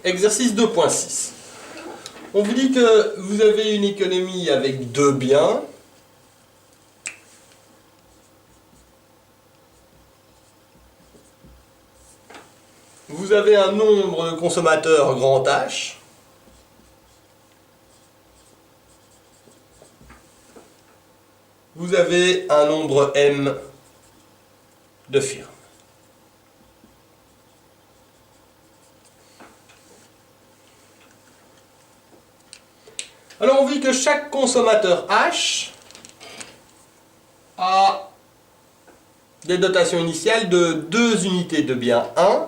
Exercice 2.6. On vous dit que vous avez une économie avec deux biens. Vous avez un nombre de consommateurs grand H. Vous avez un nombre M de firmes. Alors on dit que chaque consommateur H a des dotations initiales de 2 unités de bien 1.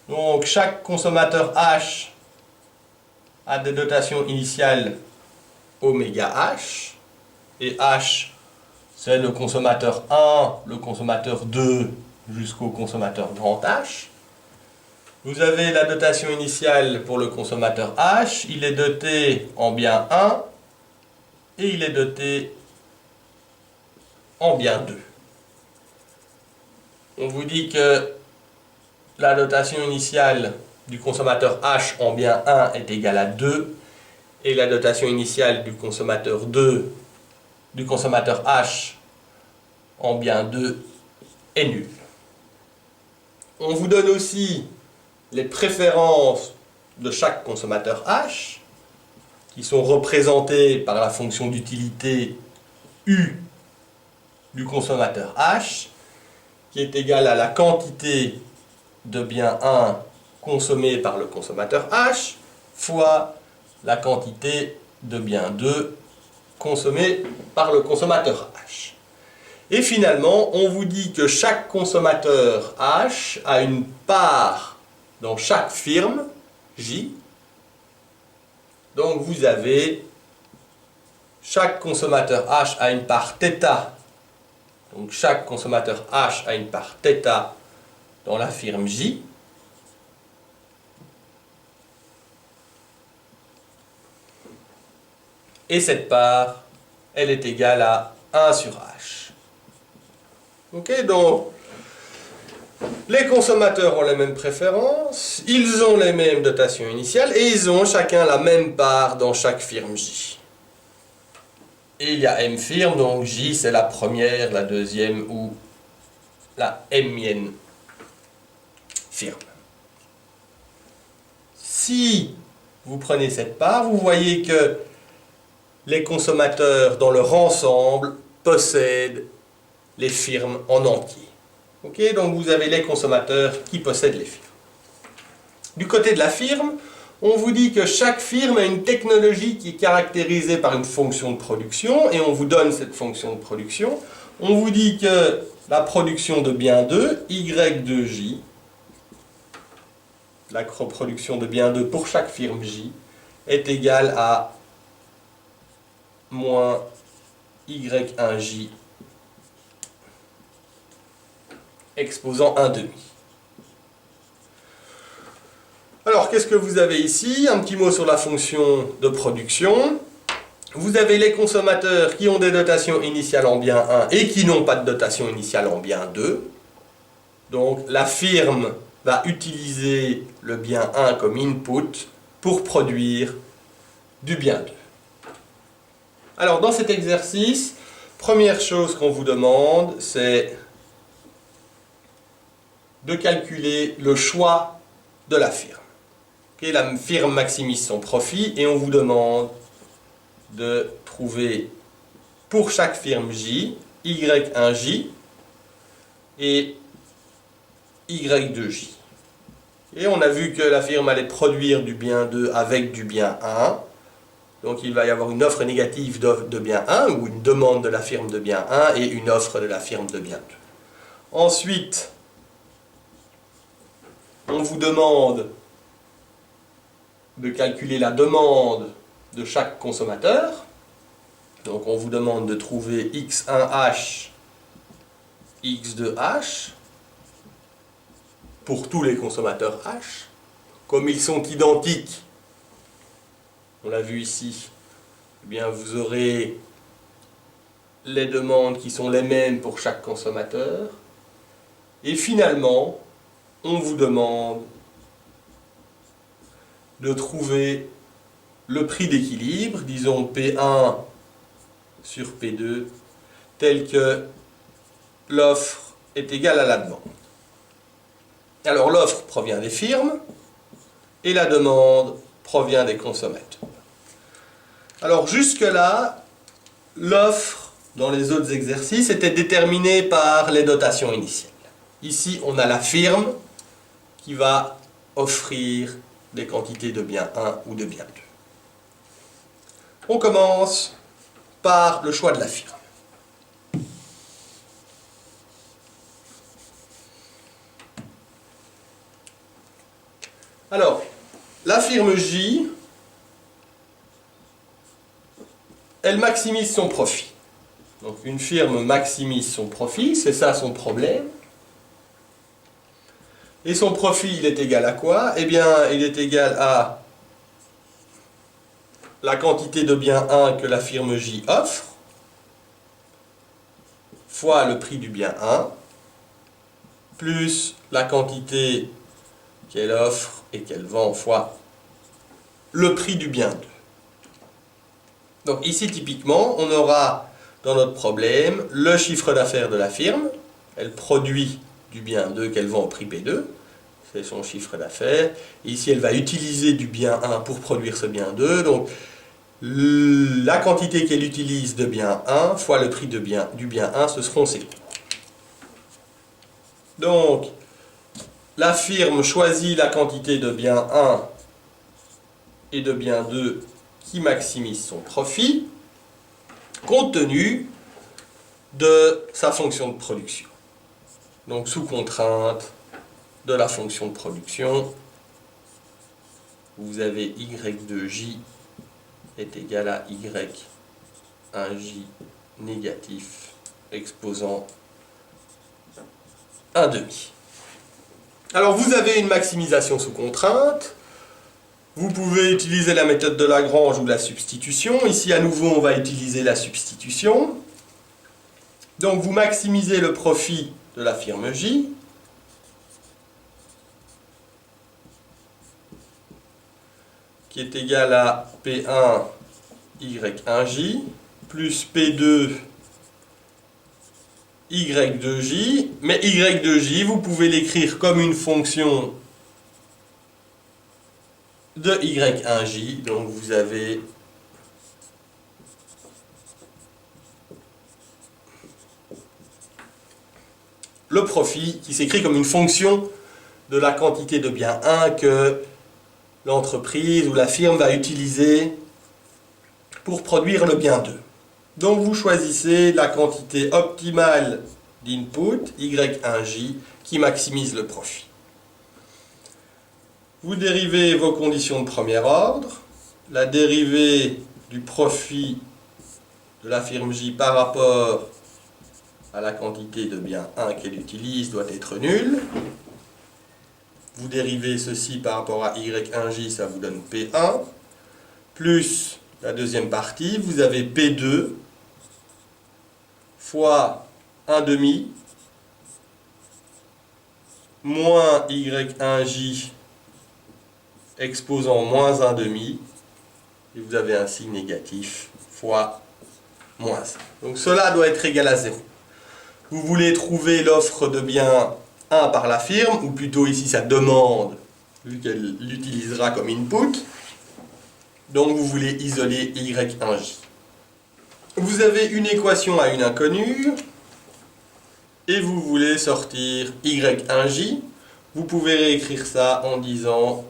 Donc chaque consommateur H a des dotations initiales oméga H. Et H, c'est le consommateur 1, le consommateur 2 jusqu'au consommateur grand H. Vous avez la dotation initiale pour le consommateur H. Il est doté en bien 1 et il est doté en bien 2. On vous dit que la dotation initiale du consommateur H en bien 1 est égale à 2 et la dotation initiale du consommateur 2 du consommateur H en bien 2 est nulle. On vous donne aussi les préférences de chaque consommateur H qui sont représentées par la fonction d'utilité U du consommateur H qui est égale à la quantité de bien 1 consommée par le consommateur H fois la quantité de bien 2 consommée par le consommateur H. Et finalement, on vous dit que chaque consommateur H a une part dans chaque firme J. Donc vous avez chaque consommateur H a une part θ. Donc chaque consommateur H a une part θ dans la firme J. Et cette part, elle est égale à 1 sur H. Ok, donc les consommateurs ont les mêmes préférences, ils ont les mêmes dotations initiales et ils ont chacun la même part dans chaque firme J. Et il y a M firmes, donc J c'est la première, la deuxième ou la Mienne firme. Si vous prenez cette part, vous voyez que les consommateurs dans leur ensemble possèdent les firmes en entier. Okay, donc vous avez les consommateurs qui possèdent les firmes. Du côté de la firme, on vous dit que chaque firme a une technologie qui est caractérisée par une fonction de production et on vous donne cette fonction de production. On vous dit que la production de bien 2, Y de J, la production de bien 2 pour chaque firme J, est égale à moins Y1J exposant 1 demi. Alors, qu'est-ce que vous avez ici? Un petit mot sur la fonction de production. Vous avez les consommateurs qui ont des dotations initiales en bien 1 et qui n'ont pas de dotation initiale en bien 2. Donc, la firme va utiliser le bien 1 comme input pour produire du bien 2. Alors, dans cet exercice, première chose qu'on vous demande, c'est de calculer le choix de la firme. Okay, la firme maximise son profit et on vous demande de trouver pour chaque firme J, Y1J et Y2J. Et on a vu que la firme allait produire du bien 2 avec du bien 1. Donc il va y avoir une offre négative de bien 1 ou une demande de la firme de bien 1 et une offre de la firme de bien 2. Ensuite, on vous demande de calculer la demande de chaque consommateur. Donc on vous demande de trouver X1H, X2H pour tous les consommateurs H. Comme ils sont identiques, on l'a vu ici, eh bien vous aurez les demandes qui sont les mêmes pour chaque consommateur. Et finalement, on vous demande de trouver le prix d'équilibre, disons P1 sur P2, tel que l'offre est égale à la demande. Alors l'offre provient des firmes et la demande provient des consommateurs. Alors jusque-là, l'offre dans les autres exercices était déterminée par les dotations initiales. Ici, on a la firme qui va offrir des quantités de bien 1 ou de bien 2. On commence par le choix de la firme. Alors, la firme J, elle maximise son profit. Donc une firme maximise son profit, c'est ça son problème. Et son profit, il est égal à quoi? Eh bien, il est égal à la quantité de bien 1 que la firme J offre, fois le prix du bien 1, plus la quantité qu'elle offre et qu'elle vend, fois le prix du bien 2. Donc ici, typiquement, on aura dans notre problème le chiffre d'affaires de la firme. Elle produit du bien 2 qu'elle vend au prix P2. C'est son chiffre d'affaires. Ici, elle va utiliser du bien 1 pour produire ce bien 2. Donc, la quantité qu'elle utilise de bien 1 fois le prix du bien 1, ce seront ses coûts. Donc, la firme choisit la quantité de bien 1 et de bien 2 qui maximise son profit compte tenu de sa fonction de production. Donc, sous contrainte de la fonction de production, vous avez y2j est égal à y1j négatif exposant 1/2. Alors vous avez une maximisation sous contrainte. Vous pouvez utiliser la méthode de Lagrange ou la substitution. Ici à nouveau on va utiliser la substitution. Donc vous maximisez le profit de la firme J. Qui est égal à P1 Y1J plus P2 Y2J. Mais Y2J, vous pouvez l'écrire comme une fonction de Y1J. Donc vous avez le profit qui s'écrit comme une fonction de la quantité de bien 1 que l'entreprise ou la firme va utiliser pour produire le bien 2. Donc vous choisissez la quantité optimale d'input, Y1J, qui maximise le profit. Vous dérivez vos conditions de premier ordre. La dérivée du profit de la firme J par rapport à la quantité de bien 1 qu'elle utilise doit être nulle. Vous dérivez ceci par rapport à Y1J, ça vous donne P1, plus la deuxième partie, vous avez P2 fois 1/2 moins Y1J exposant moins 1/2, et vous avez un signe négatif fois moins 1. Donc cela doit être égal à 0. Vous voulez trouver l'offre de bien 1 par la firme, ou plutôt ici sa demande, vu qu'elle l'utilisera comme input. Donc vous voulez isoler Y1J. Vous avez une équation à une inconnue, et vous voulez sortir Y1J. Vous pouvez réécrire ça en disant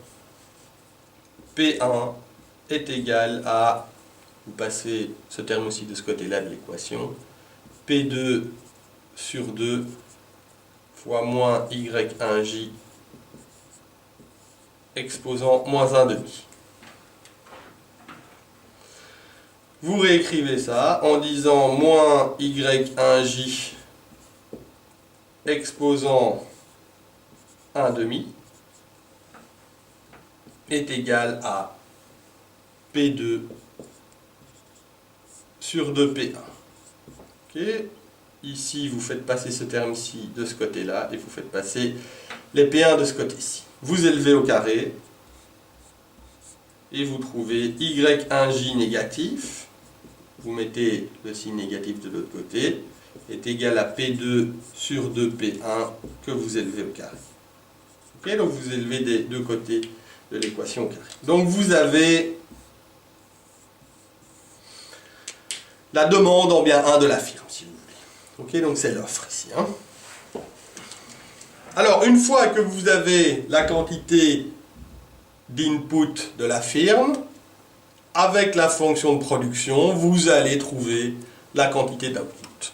P1 est égal à, vous passez ce terme aussi de ce côté-là de l'équation, P2 sur 2 fois moins Y1J exposant moins 1/2. Vous réécrivez ça en disant moins Y1J exposant 1/2 est égal à P2 sur 2P1. Ok. Ici, vous faites passer ce terme-ci de ce côté-là et vous faites passer les P1 de ce côté-ci. Vous élevez au carré. et vous trouvez Y1J négatif, vous mettez le signe négatif de l'autre côté, est égal à P2 sur 2P1 que vous élevez au carré. Ok, donc vous élevez des deux côtés de l'équation au carré. Donc vous avez la demande en bien 1 de la firme, si vous voulez. Ok, donc c'est l'offre ici. Hein. Alors, une fois que vous avez la quantité d'input de la firme, avec la fonction de production, vous allez trouver la quantité d'output.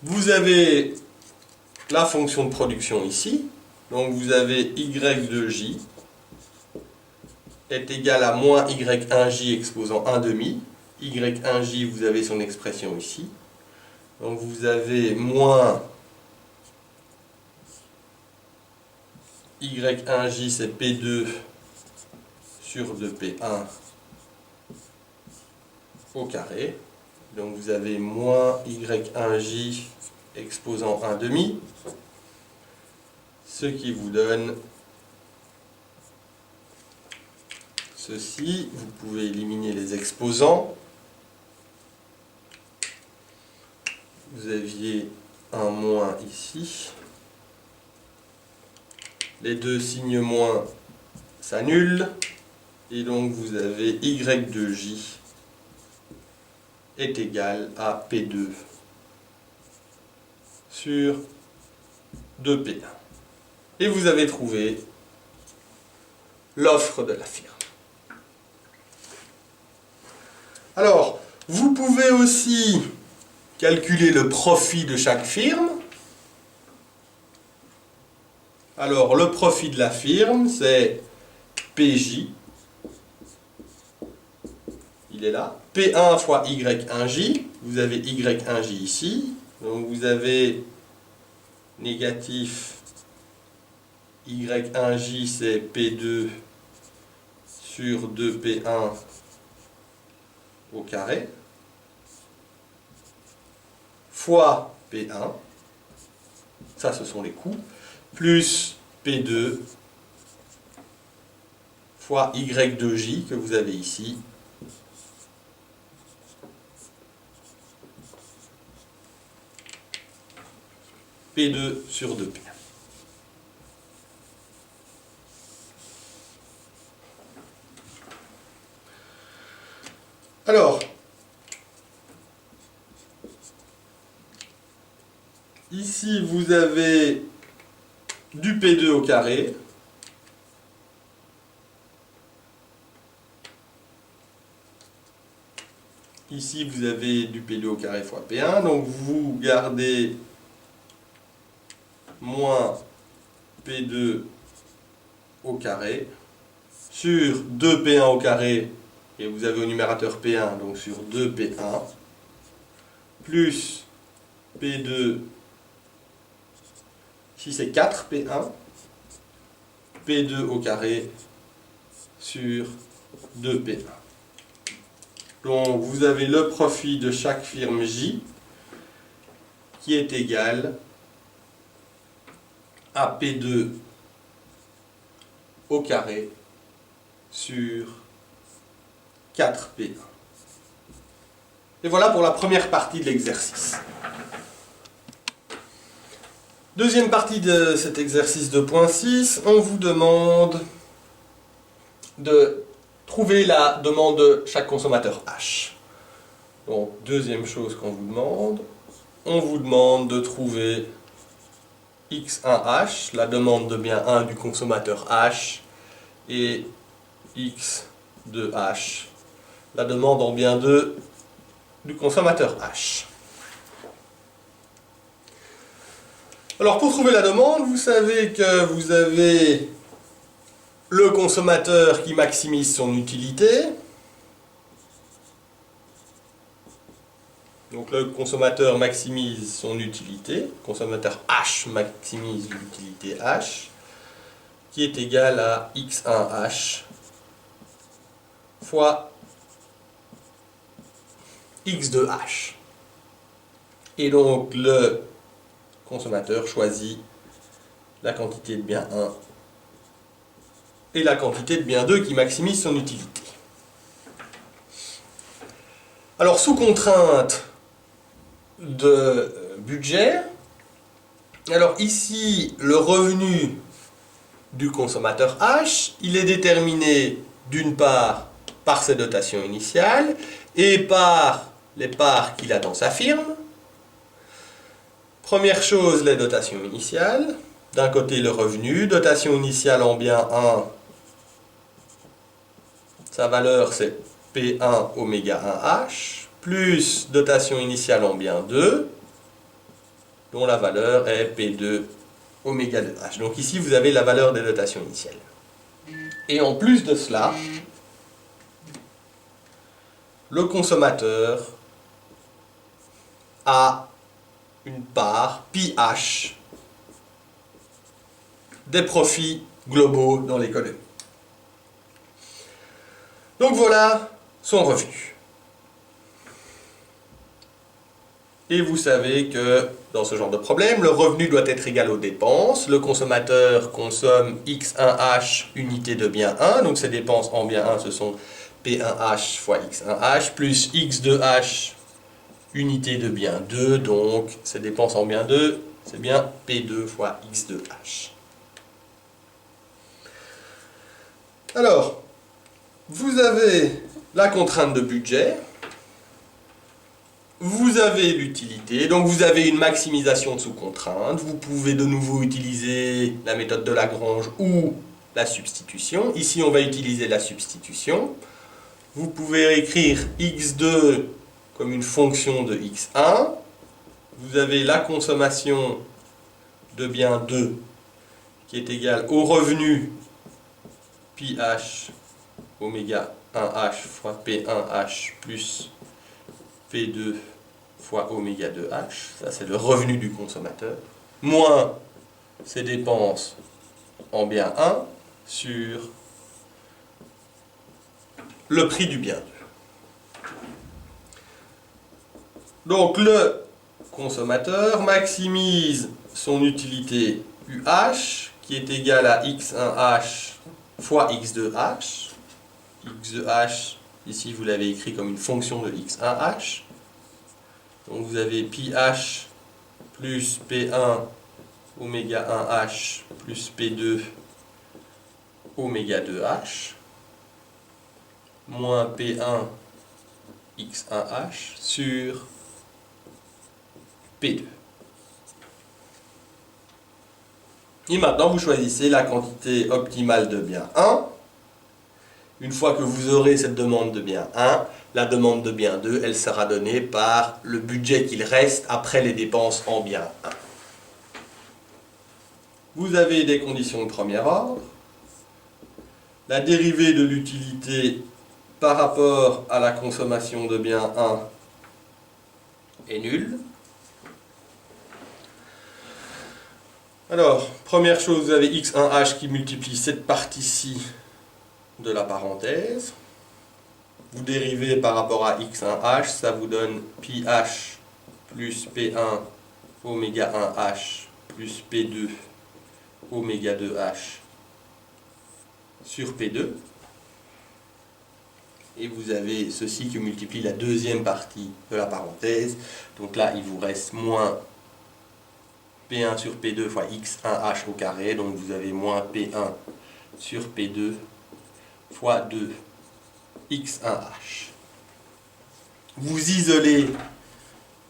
Vous avez la fonction de production ici, donc vous avez y de j est égal à moins y1j exposant 1 demi. y1j, vous avez son expression ici. Donc vous avez moins y1j, c'est P2 sur 2P1 au carré. Donc vous avez moins y1j exposant 1 demi, ce qui vous donne ceci. Vous pouvez éliminer les exposants. Vous aviez un moins ici. Les deux signes moins s'annulent. Et donc vous avez y de j est égal à P2 sur 2P1. Et vous avez trouvé l'offre de la firme. Alors, vous pouvez aussi calculer le profit de chaque firme. Alors, le profit de la firme, c'est PJ. Il est là. P1 fois Y1J. Vous avez Y1J ici. Donc, vous avez négatif Y1J, c'est P2 sur 2P1 au carré, fois P1, ça ce sont les coûts, plus P2 fois Y de J que vous avez ici, P2 sur 2P1. Alors, ici vous avez du P2 au carré, ici vous avez du P2 au carré fois P1, donc vous gardez moins P2 au carré sur 2P1 au carré, et vous avez au numérateur P1, donc sur 2P1, plus P2, ici c'est 4P1, P2 au carré sur 2P1. Donc vous avez le profit de chaque firme J qui est égal à P2 au carré sur 4P1. Et voilà pour la première partie de l'exercice. Deuxième partie de cet exercice 2.6, on vous demande de trouver la demande de chaque consommateur H. Donc, deuxième chose qu'on vous demande, on vous demande de trouver X1H, la demande de bien 1 du consommateur H, et X2H, la demande en bien 2 du consommateur H. Alors pour trouver la demande, vous savez que vous avez le consommateur qui maximise son utilité. Donc le consommateur maximise son utilité, le consommateur H maximise l'utilité H, qui est égal à X1H fois X2H. Et donc le consommateur choisit la quantité de bien 1 et la quantité de bien 2 qui maximise son utilité. Alors, sous contrainte de budget, alors ici, le revenu du consommateur H, il est déterminé d'une part par ses dotations initiales et par les parts qu'il a dans sa firme. Première chose, les dotations initiales. D'un côté, le revenu. Dotation initiale en bien 1, sa valeur c'est P1 oméga 1H, plus dotation initiale en bien 2, dont la valeur est P2 oméga 2H. Donc ici, vous avez la valeur des dotations initiales. Et en plus de cela, le consommateur a une part, pi h, des profits globaux dans l'économie. Donc voilà son revenu. Et vous savez que dans ce genre de problème, le revenu doit être égal aux dépenses. Le consommateur consomme x1h unité de bien 1, donc ses dépenses en bien 1 ce sont P1h fois x1h, plus x2h unité de bien 2, donc ses dépenses en bien 2, c'est bien P2 fois x2h. Alors, vous avez la contrainte de budget, vous avez l'utilité, donc vous avez une maximisation de sous contrainte. Vous pouvez de nouveau utiliser la méthode de Lagrange ou la substitution. Ici, on va utiliser la substitution. Vous pouvez écrire x2 comme une fonction de x1. Vous avez la consommation de bien 2 qui est égale au revenu pi h oméga 1h fois P1h plus P2 fois oméga 2h, ça c'est le revenu du consommateur, moins ses dépenses en bien 1 sur le prix du bien 2. Donc le consommateur maximise son utilité UH qui est égale à x1h fois x2h. x2h, ici vous l'avez écrit comme une fonction de x1h. Donc vous avez pi h plus P1 oméga 1h plus P2 oméga 2h moins P1 x1h sur P2. Et maintenant vous choisissez la quantité optimale de bien 1. Une fois que vous aurez cette demande de bien 1, la demande de bien 2, elle sera donnée par le budget qu'il reste après les dépenses en bien 1. Vous avez des conditions de premier ordre. La dérivée de l'utilité par rapport à la consommation de bien 1 est nulle. Alors, première chose, vous avez x1h qui multiplie cette partie-ci de la parenthèse. Vous dérivez par rapport à x1h, ça vous donne pi h plus P1 oméga 1h plus P2 oméga 2h sur P2. Et vous avez ceci qui multiplie la deuxième partie de la parenthèse. Donc là, il vous reste moins P1 sur P2 fois x1h au carré. Donc vous avez moins P1 sur P2 fois 2 x1h. Vous isolez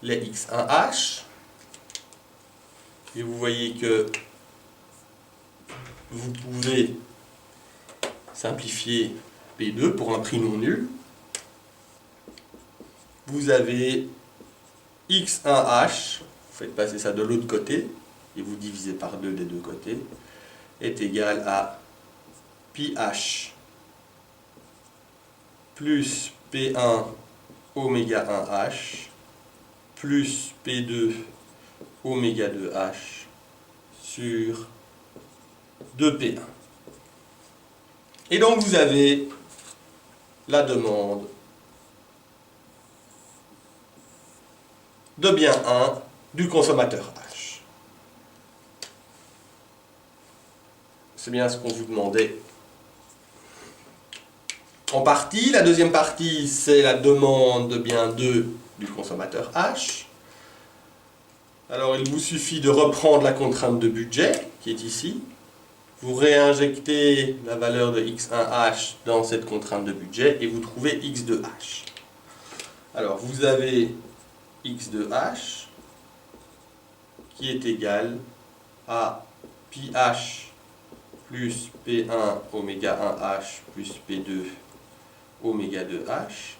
les x1h et vous voyez que vous pouvez simplifier P2 pour un prix non nul. Vous avez x1h, vous faites passer ça de l'autre côté et vous divisez par 2 des deux côtés, est égal à pi h plus P1 oméga 1h plus P2 oméga 2h sur 2P1. Et donc vous avez la demande de bien 1 du consommateur H. c'est bien ce qu'on vous demandait. En partie, la deuxième partie, c'est la demande de bien 2 du consommateur H. Alors, il vous suffit de reprendre la contrainte de budget, qui est ici. Vous réinjectez la valeur de x1h dans cette contrainte de budget et vous trouvez x de h. Alors, vous avez x de h qui est égal à pi h plus P1 oméga 1H plus P2 oméga 2H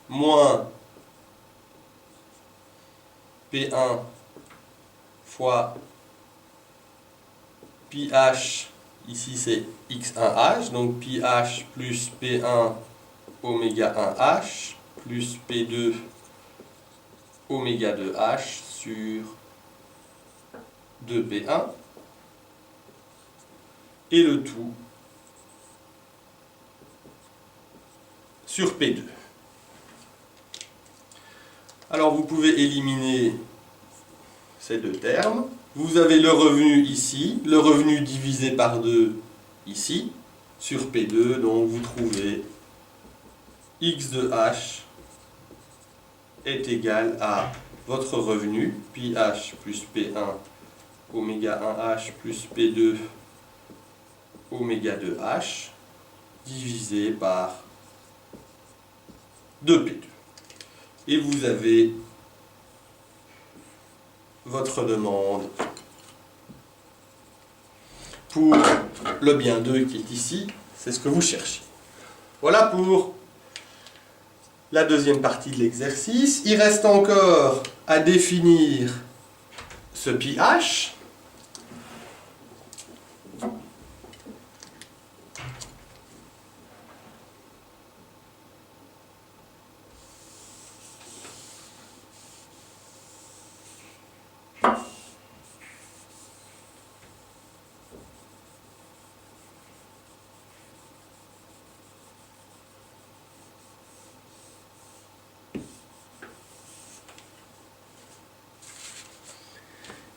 moins P1 fois pi h, ici c'est x1h, donc pi h plus P1 oméga 1H plus P2 oméga 2H sur 2P1 et le tout sur P2. Alors vous pouvez éliminer ces deux termes. Vous avez le revenu ici, le revenu divisé par 2 ici, sur P2, donc vous trouvez x de h est égal à votre revenu, pi h plus P1 oméga 1h plus P2 oméga 2h, divisé par 2P2. Et vous avez votre demande pour le bien 2 qui est ici, c'est ce que vous cherchez. Voilà pour la deuxième partie de l'exercice. Il reste encore à définir ce pi h.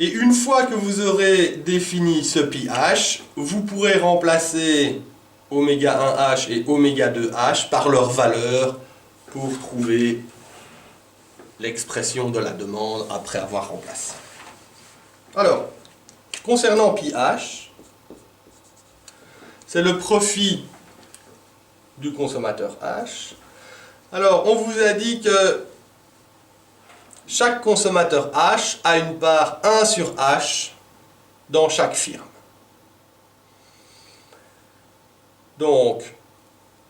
Et une fois que vous aurez défini ce pi h, vous pourrez remplacer oméga 1h et oméga 2h par leur valeur pour trouver l'expression de la demande après avoir remplacé. Alors, concernant pi h, c'est le profit du consommateur H. Alors, on vous a dit que chaque consommateur H a une part 1 sur H dans chaque firme. Donc,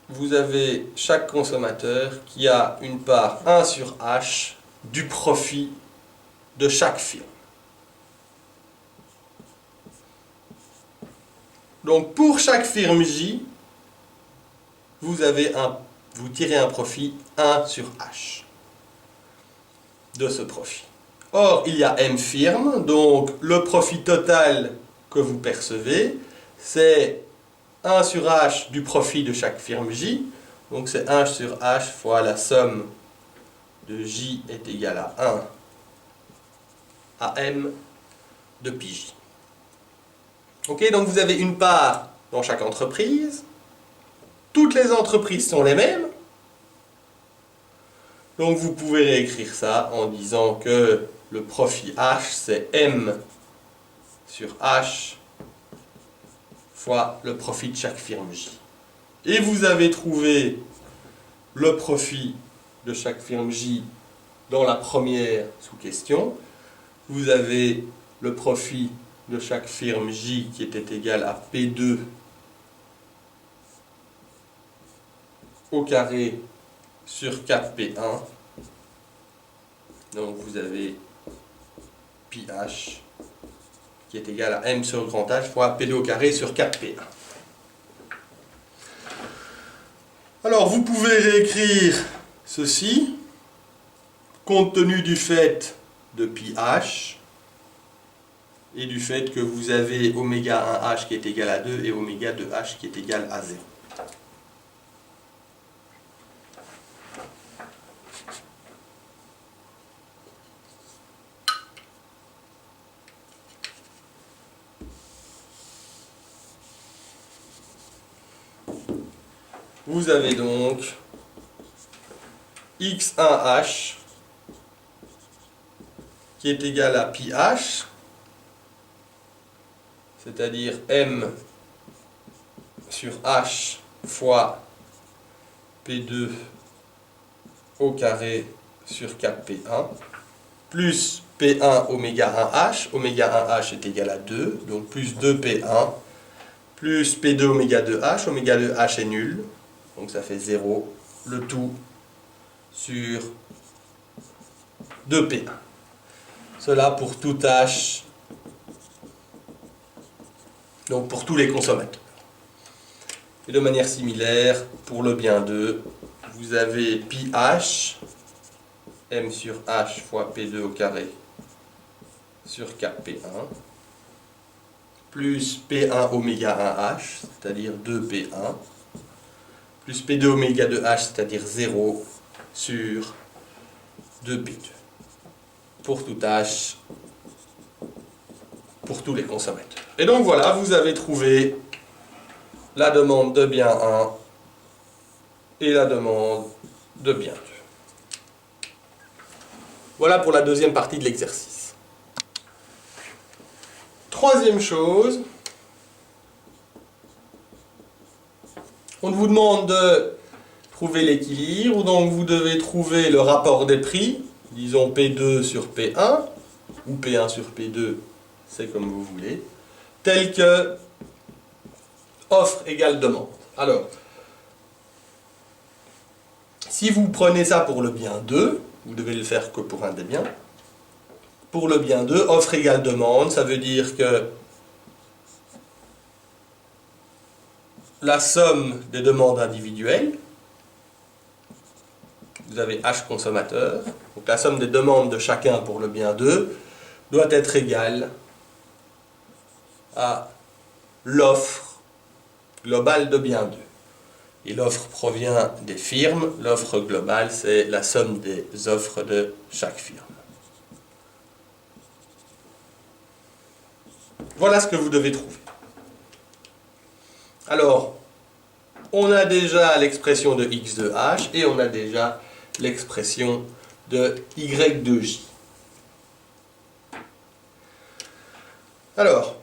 vous avez chaque consommateur qui a une part 1 sur H du profit de chaque firme. Donc, pour chaque firme J, vous tirez un profit 1 sur H de ce profit. Or, il y a M firmes, donc le profit total que vous percevez, c'est 1 sur H du profit de chaque firme J. Donc c'est 1 sur H fois la somme de J est égale à 1 à M de pi J. Ok, donc vous avez une part dans chaque entreprise. Toutes les entreprises sont les mêmes. Donc vous pouvez réécrire ça en disant que le profit H, c'est M sur H fois le profit de chaque firme J. Et vous avez trouvé le profit de chaque firme J dans la première sous-question. Vous avez le profit de chaque firme J qui était égal à P2 au carré sur 4P1. Donc vous avez pi h qui est égal à M sur grand H fois P2 au carré sur 4P1. Alors vous pouvez réécrire ceci compte tenu du fait de pi h et du fait que vous avez oméga 1h qui est égal à 2 et oméga 2h qui est égal à 0. vous avez donc x1h qui est égal à pi h, c'est-à-dire m sur h fois P2 au carré sur 4P1, plus P1 oméga 1H, oméga 1H est égal à 2, donc plus 2P1, plus P2 oméga 2H, oméga 2H est nul, donc ça fait 0, le tout sur 2P1. Cela pour tout H, donc pour tous les consommateurs. Et de manière similaire, pour le bien 2, vous avez pi h, m sur h fois P2 au carré sur 4P1, plus P1 oméga 1H, c'est-à-dire 2P1, plus P2 oméga 2H, c'est-à-dire 0, sur 2P2. Pour tout H, pour tous les consommateurs. Et donc voilà, vous avez trouvé la demande de bien 1 et la demande de bien 2. Voilà pour la deuxième partie de l'exercice. Troisième chose, on vous demande de trouver l'équilibre, donc vous devez trouver le rapport des prix, disons P2 sur P1, ou P1 sur P2, c'est comme vous voulez, tel que offre égale demande. Alors, si vous prenez ça pour le bien 2, vous devez le faire que pour un des biens. Pour le bien 2, offre égale demande, ça veut dire que la somme des demandes individuelles, vous avez H consommateur, donc la somme des demandes de chacun pour le bien 2 doit être égale à l'offre globale de bien 2. Et l'offre provient des firmes, l'offre globale c'est la somme des offres de chaque firme. Voilà ce que vous devez trouver. Alors, on a déjà l'expression de x de h et on a déjà l'expression de y de j. Alors,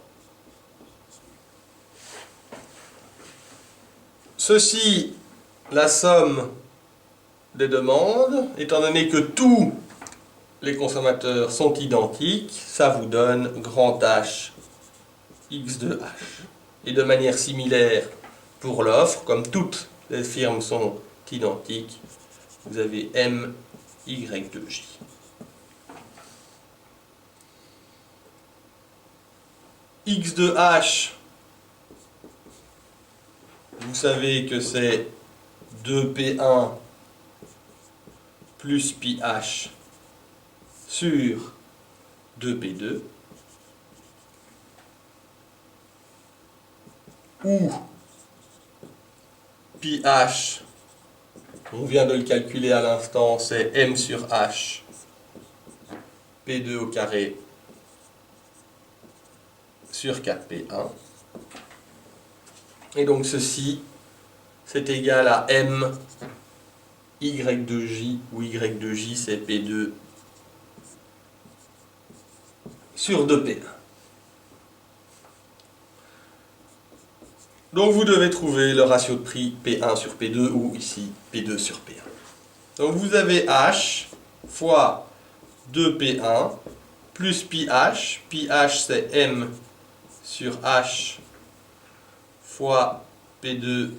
ceci, la somme des demandes, étant donné que tous les consommateurs sont identiques, ça vous donne grand H x de h. Et de manière similaire pour l'offre, comme toutes les firmes sont identiques, vous avez m y de j. X de h, vous savez que c'est 2P1 plus pi h sur 2P2, où pi h, on vient de le calculer à l'instant, c'est m sur h, P2 au carré sur 4P1. Et donc ceci, c'est égal à m y de j, où y de j c'est P2 sur 2P1. Donc vous devez trouver le ratio de prix P1 sur P2 ou ici P2 sur P1. Donc vous avez H fois 2P1 plus pi H. Pi H c'est M sur H fois P2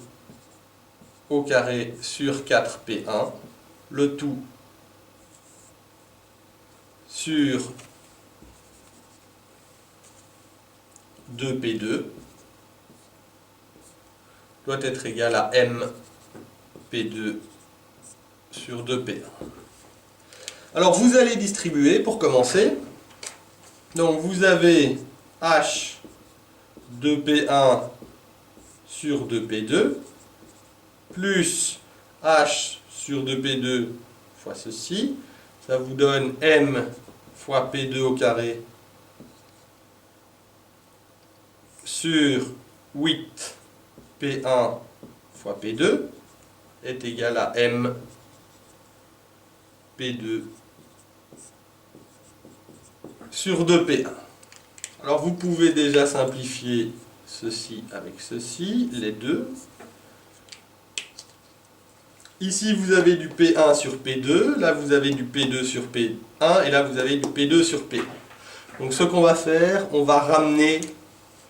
au carré sur 4P1. Le tout sur 2P2 doit être égal à M P2 sur 2P1. Alors vous allez distribuer pour commencer. Donc vous avez H 2P1 sur 2P2 plus H sur 2P2 fois ceci. Ça vous donne M fois P2 au carré sur 8P1 fois P2 est égal à M P2 sur 2P1. Alors vous pouvez déjà simplifier ceci avec ceci, les deux. Ici vous avez du P1 sur P2, là vous avez du P2 sur P1, et là vous avez du P2 sur P1. Donc ce qu'on va faire, on va ramener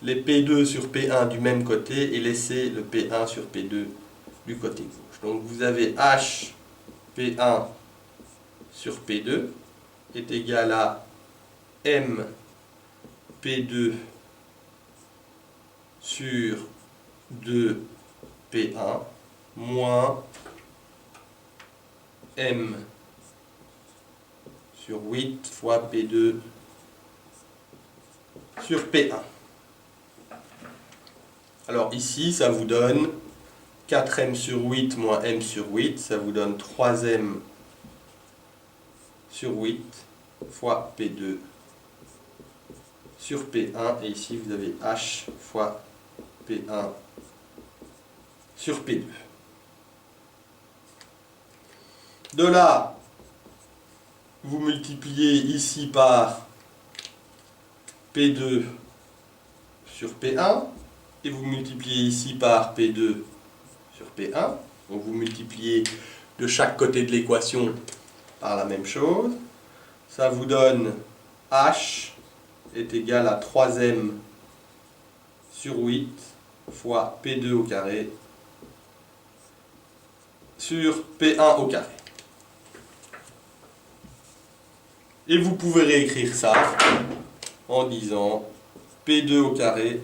les P2 sur P1 du même côté et laisser le P1 sur P2 du côté gauche. Donc vous avez H P1 sur P2 est égal à M P2 sur 2P1 moins M sur 8 fois P2 sur P1. Alors ici, ça vous donne 4M sur 8 moins M sur 8, ça vous donne 3M sur 8 fois P2 sur P1, et ici vous avez H fois P1 sur P2. De là, vous multipliez ici par P2 sur P1, et vous multipliez ici par P2 sur P1. Donc vous multipliez de chaque côté de l'équation par la même chose. Ça vous donne H est égal à 3M sur 8 fois P2 au carré sur P1 au carré. Et vous pouvez réécrire ça en disant P2 au carré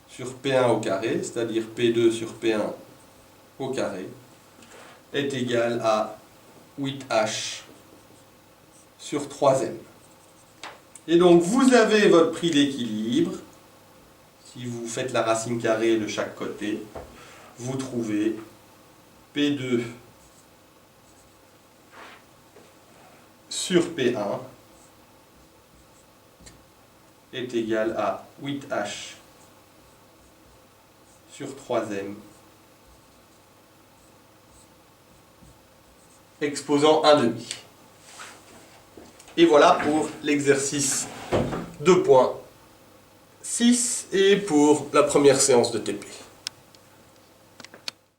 sur P1 au carré, c'est-à-dire P2 sur P1 au carré, est égal à 8H sur 3M. Et donc vous avez votre prix d'équilibre. Si vous faites la racine carrée de chaque côté, vous trouvez P2 sur P1 est égal à 8H sur 3M exposant 1/2. Et voilà pour l'exercice 2.6 et pour la première séance de TP.